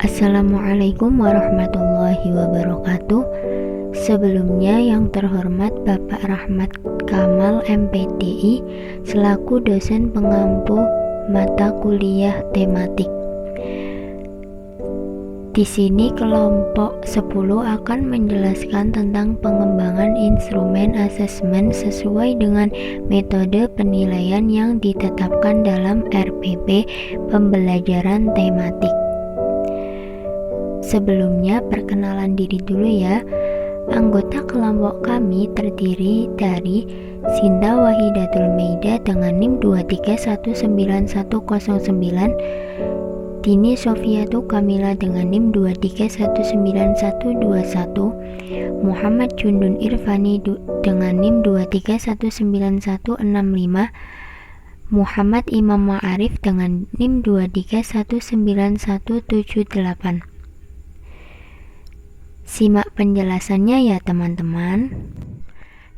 Assalamualaikum warahmatullahi wabarakatuh. Sebelumnya yang terhormat Bapak Rahmat Kamal MPDI selaku dosen pengampu mata kuliah tematik. Di sini kelompok 10 akan menjelaskan tentang pengembangan instrumen asesmen sesuai dengan metode penilaian yang ditetapkan dalam RPP pembelajaran tematik. Sebelumnya perkenalan diri dulu ya. Anggota kelompok kami terdiri dari Sinta Wahidatul Meida dengan NIM 2319109, Dini Sofiatu Kamila dengan NIM 2319121, Muhammad Jundun Irfani dengan NIM 2319165, Muhammad Imam Ma'arif dengan NIM 2319178. Simak penjelasannya ya teman-teman.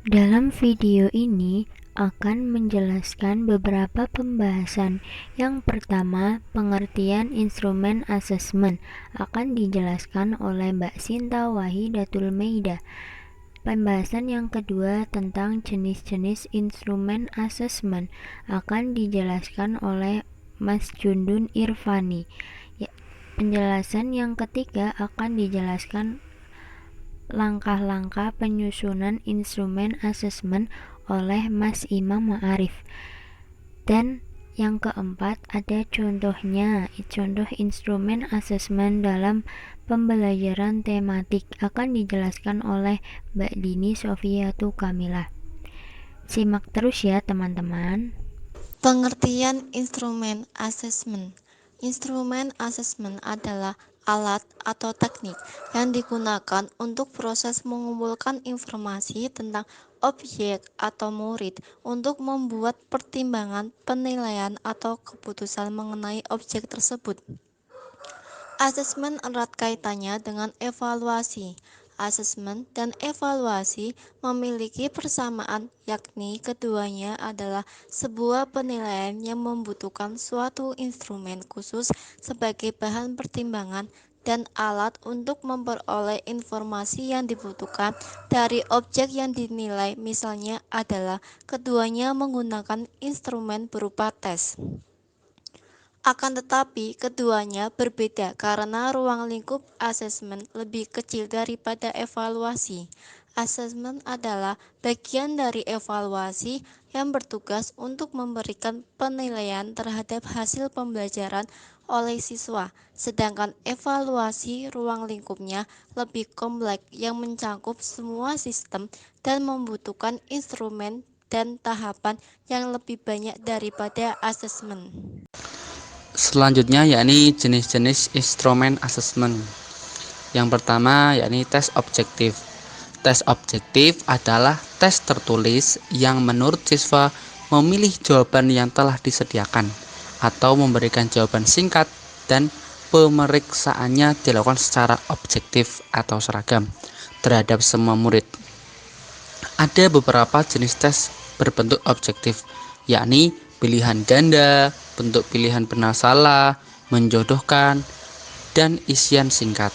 Dalam video ini akan menjelaskan beberapa pembahasan. Yang pertama, pengertian instrumen asesmen akan dijelaskan oleh Mbak Sinta Wahidatul Meida. Pembahasan yang kedua tentang jenis-jenis instrumen asesmen akan dijelaskan oleh Mas Jundun Irfani. Penjelasan yang ketiga akan dijelaskan langkah-langkah penyusunan instrumen asesmen oleh Mas Imam Ma'arif. Dan yang keempat ada contohnya, contoh instrumen asesmen dalam pembelajaran tematik akan dijelaskan oleh Mbak Dini Sofiatu Kamila. Simak terus ya teman-teman. Pengertian instrumen asesmen. Instrumen asesmen adalah alat atau teknik yang digunakan untuk proses mengumpulkan informasi tentang objek atau murid untuk membuat pertimbangan, penilaian, atau keputusan mengenai objek tersebut. Asesmen erat kaitannya dengan evaluasi. Asesmen dan evaluasi memiliki persamaan, yakni keduanya adalah sebuah penilaian yang membutuhkan suatu instrumen khusus sebagai bahan pertimbangan dan alat untuk memperoleh informasi yang dibutuhkan dari objek yang dinilai. Misalnya adalah keduanya menggunakan instrumen berupa tes. Akan tetapi, keduanya berbeda karena ruang lingkup asesmen lebih kecil daripada evaluasi. Asesmen adalah bagian dari evaluasi yang bertugas untuk memberikan penilaian terhadap hasil pembelajaran oleh siswa, sedangkan evaluasi ruang lingkupnya lebih kompleks yang mencakup semua sistem dan membutuhkan instrumen dan tahapan yang lebih banyak daripada asesmen. Selanjutnya yakni jenis-jenis instrumen asesmen. Yang pertama yakni tes objektif. Tes objektif adalah tes tertulis yang menurut siswa memilih jawaban yang telah disediakan atau memberikan jawaban singkat dan pemeriksaannya dilakukan secara objektif atau seragam terhadap semua murid. Ada beberapa jenis tes berbentuk objektif, yakni pilihan ganda, bentuk pilihan benar salah, menjodohkan, dan isian singkat.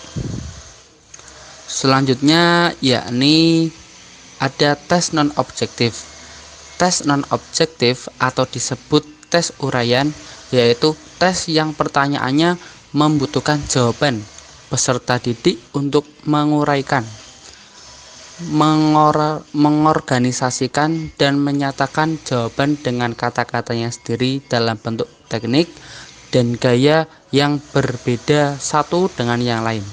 Selanjutnya yakni ada tes non-objektif. Tes non-objektif atau disebut tes uraian yaitu tes yang pertanyaannya membutuhkan jawaban peserta didik untuk menguraikan, mengorganisasikan dan menyatakan jawaban dengan kata-katanya sendiri dalam bentuk teknik dan gaya yang berbeda satu dengan yang lain.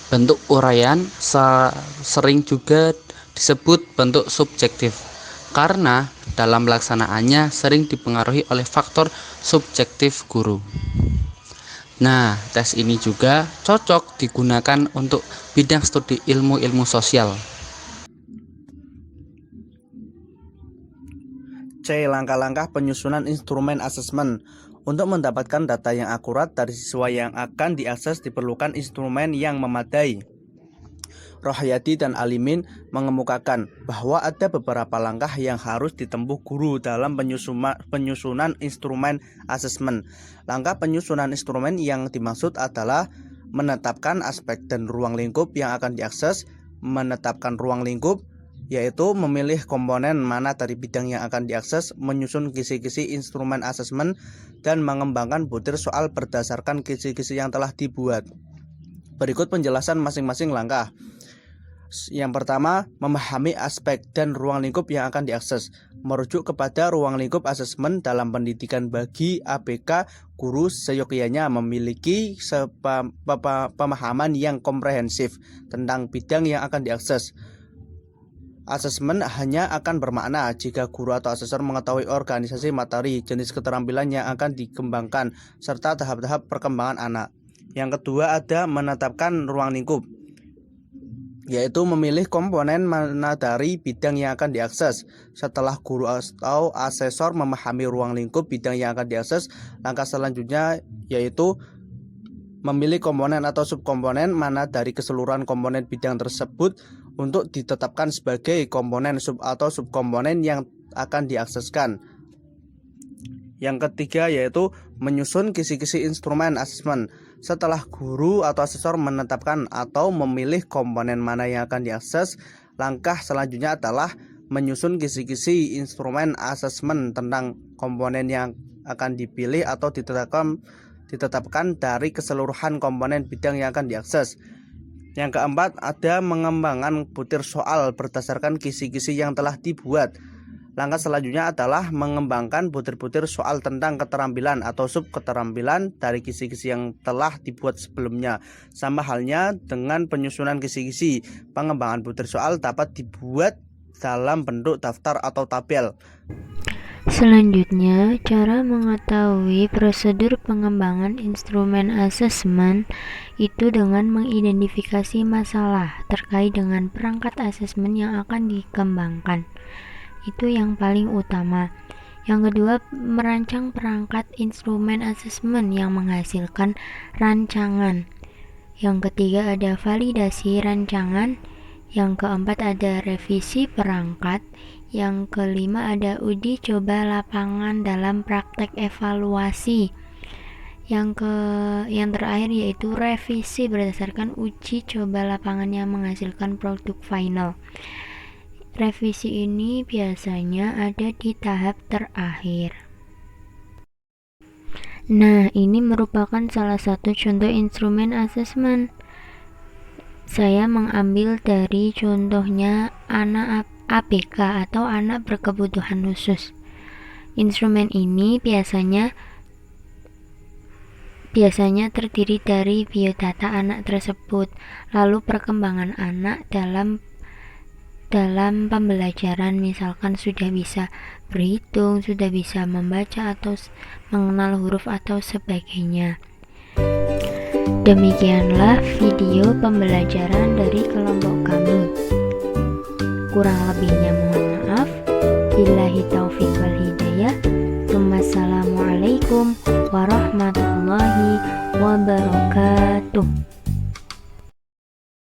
Bentuk uraian sering juga disebut bentuk subjektif karena dalam pelaksanaannya sering dipengaruhi oleh faktor subjektif guru. Nah, tes ini juga cocok digunakan untuk bidang studi ilmu-ilmu sosial. C. Langkah-langkah penyusunan instrumen asesmen. Untuk mendapatkan data yang akurat dari siswa yang akan diakses diperlukan instrumen yang memadai. Rohayati dan Alimin mengemukakan bahwa ada beberapa langkah yang harus ditempuh guru dalam penyusunan instrumen asesmen. Langkah penyusunan instrumen yang dimaksud adalah menetapkan aspek dan ruang lingkup yang akan diakses, menetapkan ruang lingkup, yaitu memilih komponen mana dari bidang yang akan diakses, menyusun kisi-kisi instrumen asesmen, dan mengembangkan butir soal berdasarkan kisi-kisi yang telah dibuat. Berikut penjelasan masing-masing langkah. Yang pertama, memahami aspek dan ruang lingkup yang akan diakses. Merujuk kepada ruang lingkup asesmen dalam pendidikan bagi ABK, guru seyogyanya memiliki pemahaman yang komprehensif tentang bidang yang akan diakses. Asesmen hanya akan bermakna jika guru atau asesor mengetahui organisasi materi, jenis keterampilan yang akan dikembangkan, serta tahap-tahap perkembangan anak. Yang kedua ada menetapkan ruang lingkup, yaitu memilih komponen mana dari bidang yang akan diakses. Setelah guru atau asesor memahami ruang lingkup bidang yang akan diakses, langkah selanjutnya yaitu memilih komponen atau subkomponen mana dari keseluruhan komponen bidang tersebut untuk ditetapkan sebagai komponen atau subkomponen yang akan diakseskan. Yang ketiga yaitu menyusun kisi-kisi instrumen asesmen. Setelah guru atau asesor menetapkan atau memilih komponen mana yang akan diakses, langkah selanjutnya adalah menyusun kisi-kisi instrumen asesmen tentang komponen yang akan dipilih atau ditetapkan dari keseluruhan komponen bidang yang akan diakses. Yang keempat ada mengembangkan butir soal berdasarkan kisi-kisi yang telah dibuat. Langkah selanjutnya adalah mengembangkan butir-butir soal tentang keterampilan atau subketerampilan dari kisi-kisi yang telah dibuat sebelumnya. Sama halnya dengan penyusunan kisi-kisi, pengembangan butir soal dapat dibuat dalam bentuk daftar atau tabel. Selanjutnya, cara mengetahui prosedur pengembangan instrumen asesmen itu dengan mengidentifikasi masalah terkait dengan perangkat asesmen yang akan dikembangkan. Itu yang paling utama. Yang kedua, merancang perangkat instrumen asesmen yang menghasilkan rancangan. Yang ketiga ada validasi rancangan. Yang keempat ada revisi perangkat. Yang kelima ada uji coba lapangan dalam praktek evaluasi. Yang terakhir yaitu revisi berdasarkan uji coba lapangan yang menghasilkan produk final. Revisi ini biasanya ada di tahap terakhir. Nah, ini merupakan salah satu contoh instrumen asesmen. Saya mengambil dari contohnya anak ABK atau anak berkebutuhan khusus. Instrumen ini biasanya terdiri dari biodata anak tersebut, lalu perkembangan anak dalam pembelajaran, misalkan sudah bisa berhitung, sudah bisa membaca atau mengenal huruf atau sebagainya. Demikianlah video pembelajaran dari kelompok kami. Kurang lebihnya mohon maaf. Billahi taufiq wal hidayah. Wassalamualaikum warahmatullahi wabarakatuh.